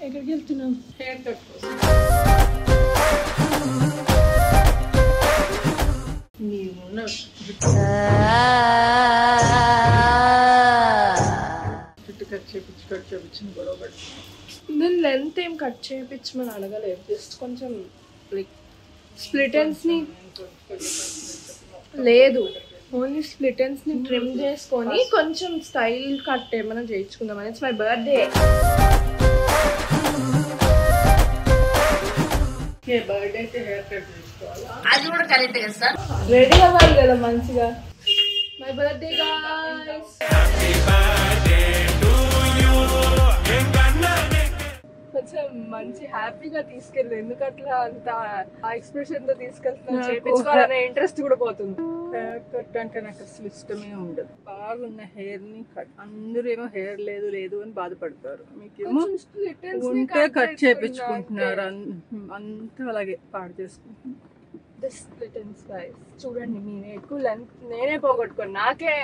ఎక్కడికి వెళ్తున్నాం? Hair cut కోసం. జుట్టు కట్ చేపించిన గొడవ పడుతుంది. నేను లెంత్ ఏం కట్ చేయించమని అడగలేదు, జస్ట్ కొంచెం లైక్ స్ప్లిట్ ఎండ్స్ ని లేదు, ఓన్లీ స్ప్లిట్ ఎండ్స్ ని ట్రిమ్ చేసుకొని కొంచెం స్టైల్ కట్ ఏమైనా చేయించుకుందామని. It's my birthday. Birthday haircut చేసుకోవాలా? అది కూడా కరెక్ట్ కదా సార్. రెడీ అవ్వాలి కదా మంచిగా. My birthday guys. కొంచెం మంచి హ్యాపీగా తీసుకెళ్ళి, ఎందుకట్లా అంత ఆ ఎక్స్ప్రెషన్ తో తీసుకెళ్తున్నా చేయించుకోవాలనే ఇంట్రెస్ట్ కూడా పోతుంది. హెయిర్ కట్ అంటే నాకు అసలు ఇష్టమే ఉండదు. బాగున్న హెయిర్ ని కట్, అందరూ ఏమో హెయిర్ లేదు లేదు అని బాధపడతారు, మీకేమో ఉంటే కట్ చేయించుకుంటున్నారు, అంతా అలాగే పాడు చేసుకుంటున్నారు. చూడండి, నేను ఎక్కువ లెంత్ నేనే పోగొట్టుకోను, నాకే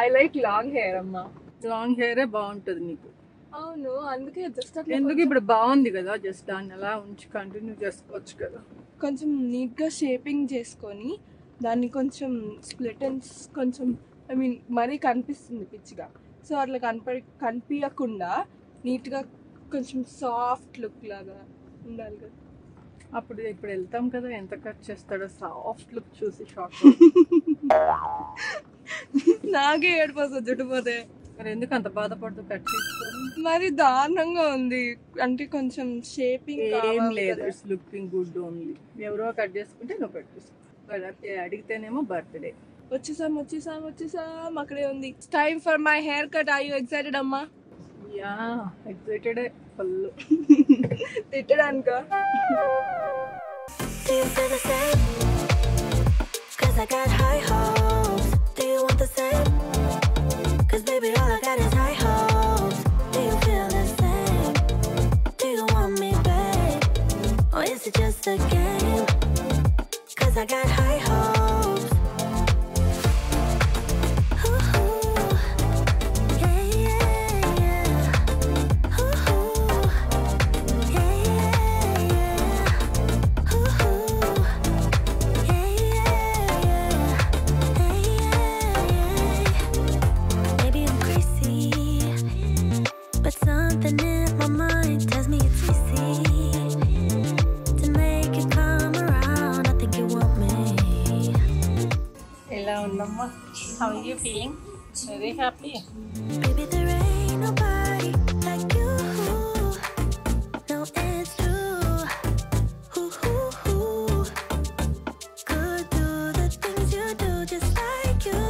ఐ లైక్ లాంగ్ హెయిర్. అమ్మా లాంగ్ హెయిరే బాగుంటది నీకు. అవును, అందుకే జస్ట్ ఎందుకు ఇప్పుడు బాగుంది కదా, జస్ట్ దాన్ని అలా ఉంచి కంటిన్యూ చేసుకోవచ్చు కదా. కొంచెం నీట్ గా షేపింగ్ చేసుకొని దాన్ని కొంచెం స్ప్లిట్ ఎండ్స్ కొంచెం ఐ మీన్ మరీ కనిపిస్తుంది పిచ్చిగా, సో అట్లా కనిపించకుండా నీట్ గా కొంచెం సాఫ్ట్ లుక్ లాగా ఉండాలి కదా. అప్పుడు ఇప్పుడు వెళ్తాం కదా, ఎంత కట్ చేస్తాడో సాఫ్ట్ లుక్ చూసి షాక్. నాకే ఏడిపోతుంది జుట్టుపోతే. మరి ఎందుకు అంత బాధపడుతూ కట్ చేసుకోవాలి? మరి దారుణంగా ఉంది అంటే కొంచెం షేపింగ్ ఏం లేదు, ఇట్స్ లుకింగ్ గుడ్ ఓన్లీ. ఎవరో కట్ చేసుకుంటే నువ్వు కట్ చేసుకో. అడిగితేనేమో బర్త్డే. వచ్చేసాం అక్కడే ఉంది. Time for my haircut. Are you excited అమ్మా? Yeah excited full. తిట్టడానిక? Baby, all I got is high hopes. Do you feel the same? Do you want me, babe? Or is it just a game? 'Cause I got high hopes. Ooh, yeah, yeah, yeah. Ooh, yeah, yeah, yeah. Ooh, yeah, yeah. But something in my mind tells me it's easy to make it come around. I think you want me. Hello, Mama. How are you feeling? Very happy. Baby, there ain't nobody like you. No, it's true. Could do the things you do just like you.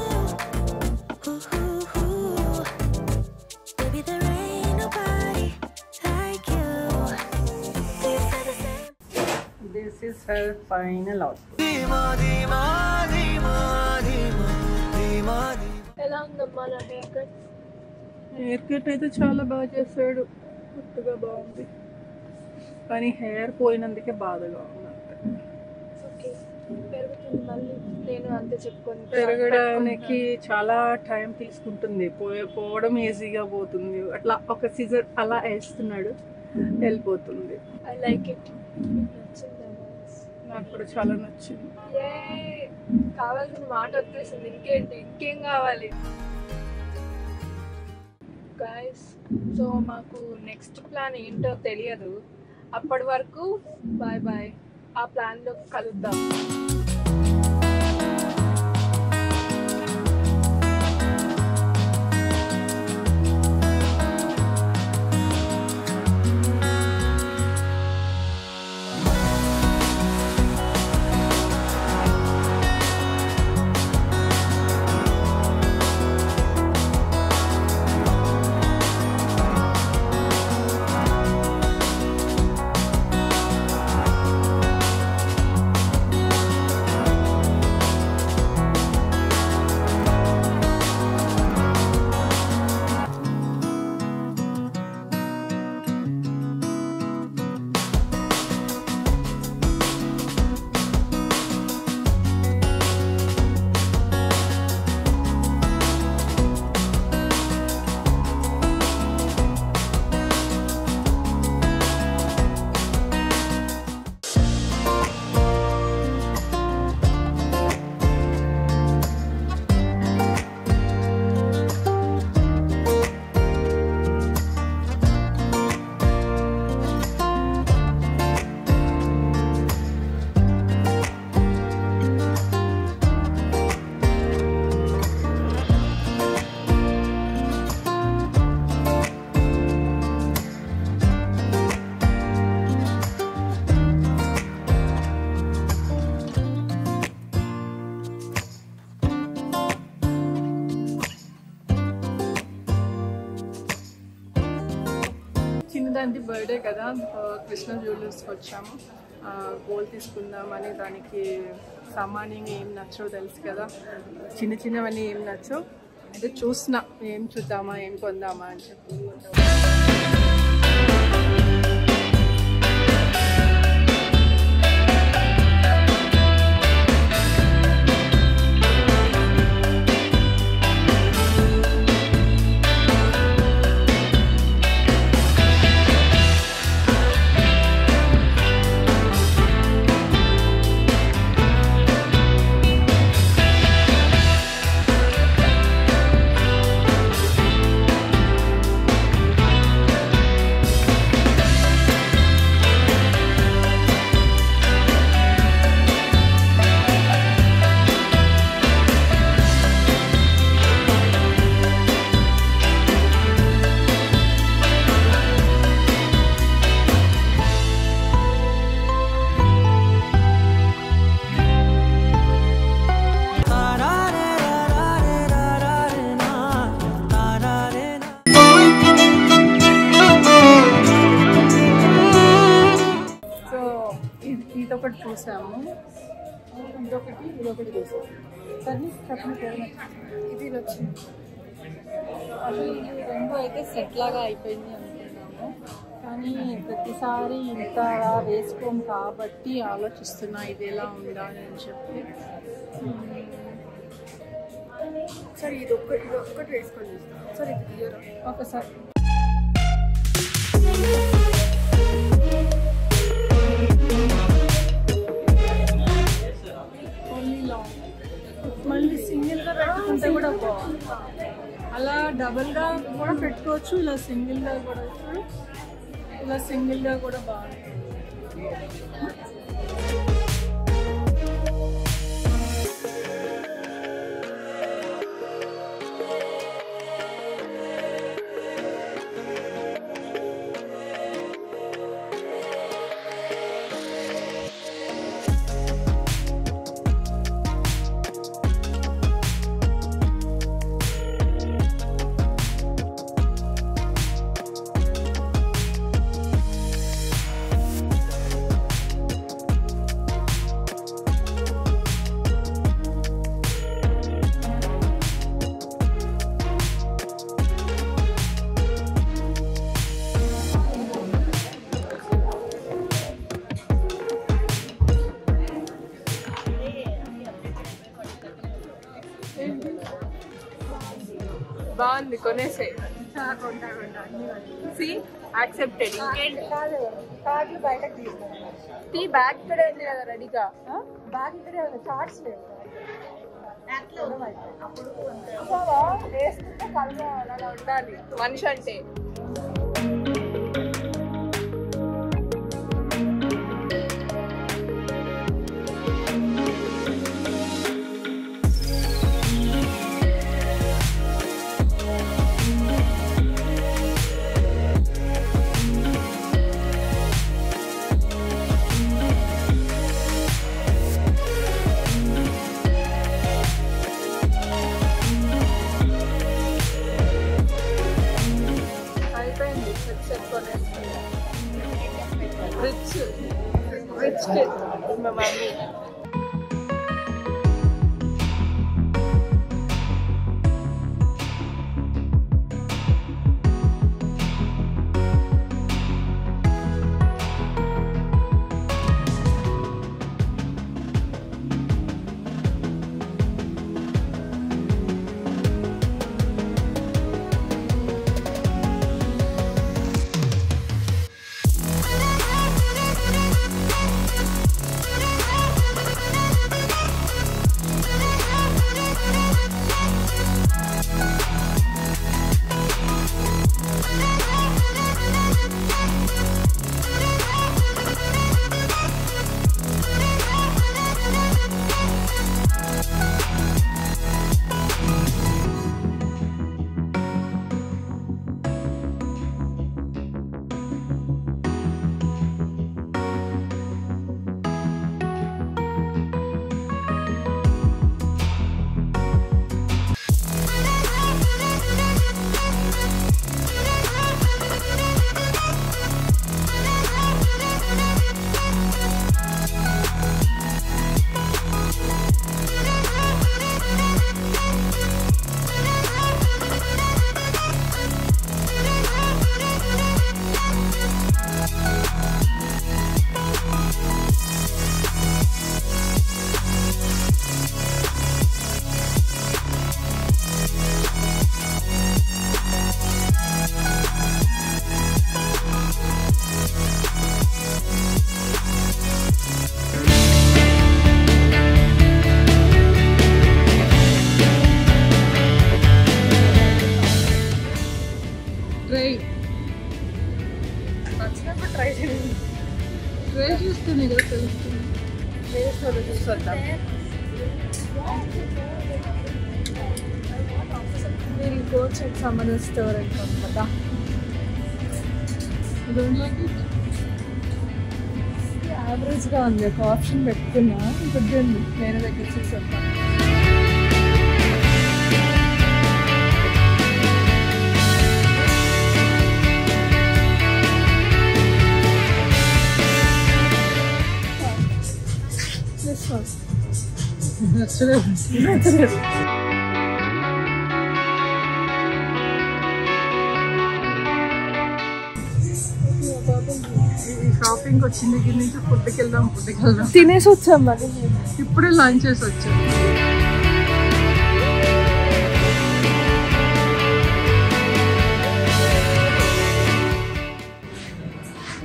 Baby, there ain't nobody like you. Do you feel the same? This is her final outfit. ఎలా ఉందమ్మా నా hair cut? Hair cut అయితే చాలా బాగా చేశాడు, కొత్తగా బాగుంది, కానీ హెయిర్ పోయినందుకే బాధగా ఉంది. ఓకే, పెరుగుతుంది మళ్ళీ. నేను అంతే చెప్పుకొని పెరగడానికి చాలా టైం తీసుకుంటుంది, పోవడం ఈజీగా పోతుంది. అట్లా ఒక సీజర్ అలా వేస్తున్నాడు, వెళ్ళిపోతుంది. I like it. నాకు కూడా చాలా నచ్చింది. కావాల్సిన మాట వచ్చేసింది, ఇంకేం కావాలి గైస్. సో మాకు నెక్స్ట్ ప్లాన్ ఏంటో తెలియదు, అప్పటి వరకు బాయ్ బాయ్. ఆ ప్లాన్లో కలుద్దాం. ఆంటీ బర్త్డే కదా, కృష్ణ జ్యువెలర్స్కి వచ్చాము. గోల్డ్ తీసుకుందామని. దానికి సామాన్యంగా ఏం నచ్చో తెలుసు కదా, చిన్న చిన్నవన్నీ ఏం నచ్చో. అయితే చూస్తున్నా ఏం చూద్దామా ఏం కొందామా అని చెప్పి. ఇదొకటి చూసాము, ఇదొకటి చూసాము. కానీ చెప్పండి, ఇది వచ్చింది. అసలు ఇది రెండు అయితే సెట్ లాగా అయిపోయింది అనుకున్నాము. కానీ ప్రతిసారి ఇంత వేసుకోము కాబట్టి ఆలోచిస్తున్నా ఇది ఎలా ఉండాలి అని చెప్పి. సరే ఇది ఒక్కటి వేసుకొని చూస్తాను. సరే ఇది తీయరా ఒకసారి. మళ్ళీ సింగిల్గా పెట్టుకుంటే కూడా బాగుంది. అలా డబుల్గా కూడా పెట్టుకోవచ్చు, ఇలా సింగిల్గా కూడా ఇలా సింగిల్గా కూడా బాగుంటుంది. బాగుంది, కొనేసే. యాక్సెప్టెడ్. కార్డులు బయటకు తీ బ్యాగ్ ఇక్కడ ఉంది కదా రెడీగా. బ్యాగ్ ఇక్కడే ఉంది, చార్ట్స్ లేవు. వేసుకుంటే కళ్ళు అలా ఉండాలి మనిషి అంటే. Rich kid, my mommy. Try చేయండి. ట్రై చేస్తేనే కదా తెలుస్తుంది. వేరేస్లో చూసొద్దాం. మీరు go check some other store అంటాం కదా. యావరేజ్గా ఉంది. ఒక ఆప్షన్ పెట్టుకున్నా. ఇప్పుడు నేను దగ్గర చూసొద్దాం. షాపింగ్ వచ్చిన దగ్గర నుంచి ఫుడ్కి వెళ్దాం తినేసి వచ్చాం మరి. ఇప్పుడే లంచ్ చేసి వచ్చాం.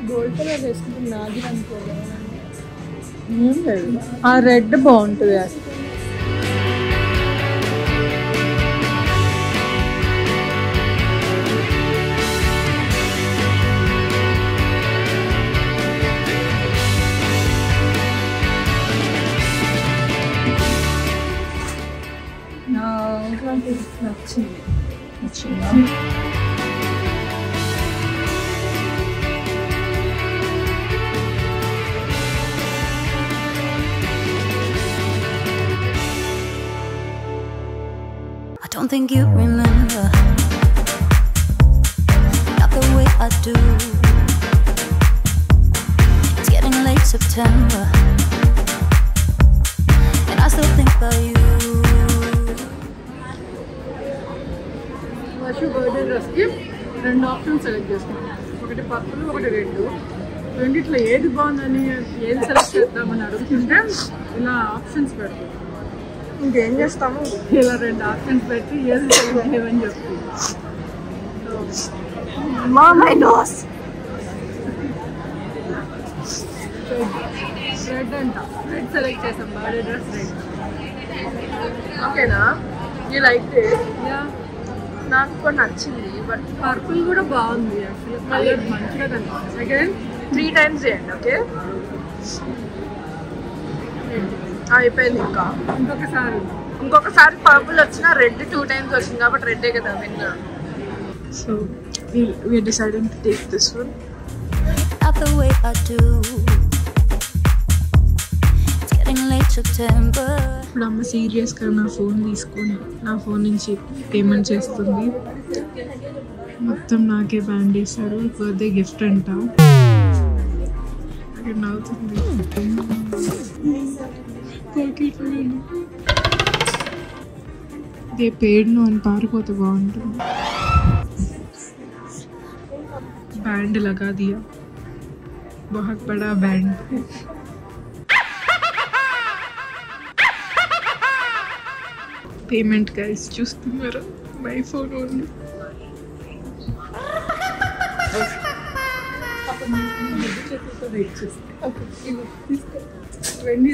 గోల్డ్ కలర్ వేసుకుంటే నాది అనుకోలేదు. ఆ రెడ్ బాగుంటుంది. నచ్చిందా? I don't think you remember, not the way I do. It's getting late September, and I still think about you. Varshu birthday డ్రెస్కి 2 ఆప్షన్స్ సెలెక్ట్ చేసుకున్నాం. ఒకటి పర్పుల్, ఒకటి రెడ్. రెండిట్లో ఏది బాగుందని ఏది సెలెక్ట్ చేద్దామని అడుగుతుంటే ఇలా ఆప్షన్స్ పెడుతుంది. ఇంకేం చేస్తాము? ఇలా 2 ఆప్షన్స్ పెట్టి ఏది సెలెక్ట్ చేయమని చెప్తుంది. My nose. రెడ్ అంట. రెడ్ సెలెక్ట్ చేసాం. Birthday dress red. ఓకేనా? You like it? యా, నాకు కూడా నచ్చింది. బట్ పర్పుల్ కూడా బాగుంది. అసలు కలర్ మంచిగా కనిపిస్తుంది. అగైన్ 3 times చేయండి. ఓకే, అయిపోయింది. ఇంకొకసారి పర్పుల్ వచ్చిన రెడ్ 2 times వచ్చింది కాబట్టి రెడ్డే కదా విన్నా. So we decided to take this one. Not the way I do. It's getting late September. ఇప్పుడు అమ్మ సీరియస్గా నా ఫోన్ తీసుకొని నా ఫోన్ నుంచి పేమెంట్ చేస్తుంది. మొత్తం నాకే బ్యాన్ చేశారు. బర్త్డే గిఫ్ట్ అంట. అక్కడ నవ్వుతుంది. ఇదే పేడ్ను అని పారిపోతే బాగుంటుంది. बैंड लगा दिया, बहुत बड़ा बैंड. पेमेंट गाइस చూస్తున్నారు. My phone only.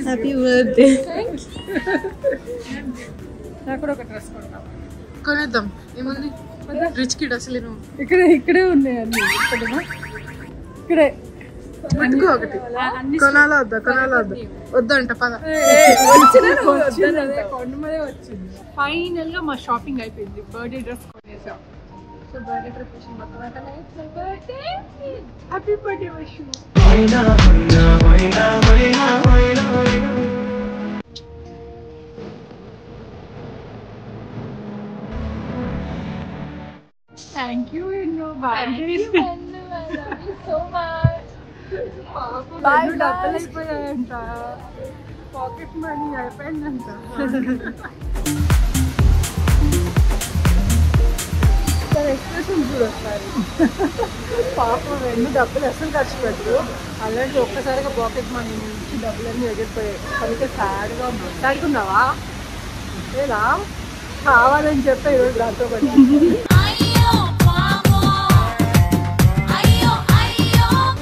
Happy birthday. నాకు కూడా ఒక డ్రెస్ కొనేద్దాం. ఏముంది రిచ్ కిడ్ అసలు. ఇక్కడే ఉన్నాయి అన్ని. ఇక్కడే పట్టుకో ఒకటి. కొనాలా వద్దా? వద్దంట పద. వచ్చింది. ఫైనల్ గా మా షాపింగ్ అయిపోయింది. బర్త్డే డ్రెస్ కొనేసాం. సో బర్త్డే ప్రిపరేషన్ మొత్తం happy birthday wish. Thank you, Inno. Thank you, Inno. I love you so much. Bye, double అయిపోయాయంట. పాకెట్ మనీ అయిపోయిందంట. ఎక్స్ప్రెషన్ చూడొస్తారు. పాపం ఎన్ని డబ్బులు అసలు ఖర్చు పెట్టరు. అలాంటి ఒక్కసారిగా పాకెట్ మనీ నుంచి డబ్బులన్నీ ఎగిరిపోయాయి. అందుకే సాడ్గా మాట్లాడుకున్నావా లేదా కావాలని చెప్పి ఈరోజు నాతో పడి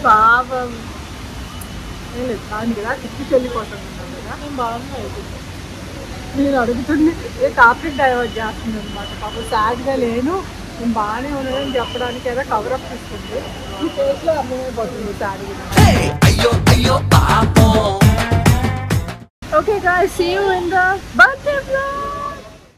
పాపం నేను దాని కదా తిప్పి చెల్లిపోతున్నాను కదా. నేను బాగున్నా అయిపోయింది. నేను అడుగుతుంది ఏ టాపిక్ డైవర్ట్ చేస్తుంది అనమాట. పాపం సాడ్గా లేను నేను బాగానే ఉన్నదని చెప్పడానికి ఏదో కవరప్ ఇస్తుంది ఈ ఫేస్లో అర్థమైపోతుంది sorry. Okay guys, see you in the birthday vlog.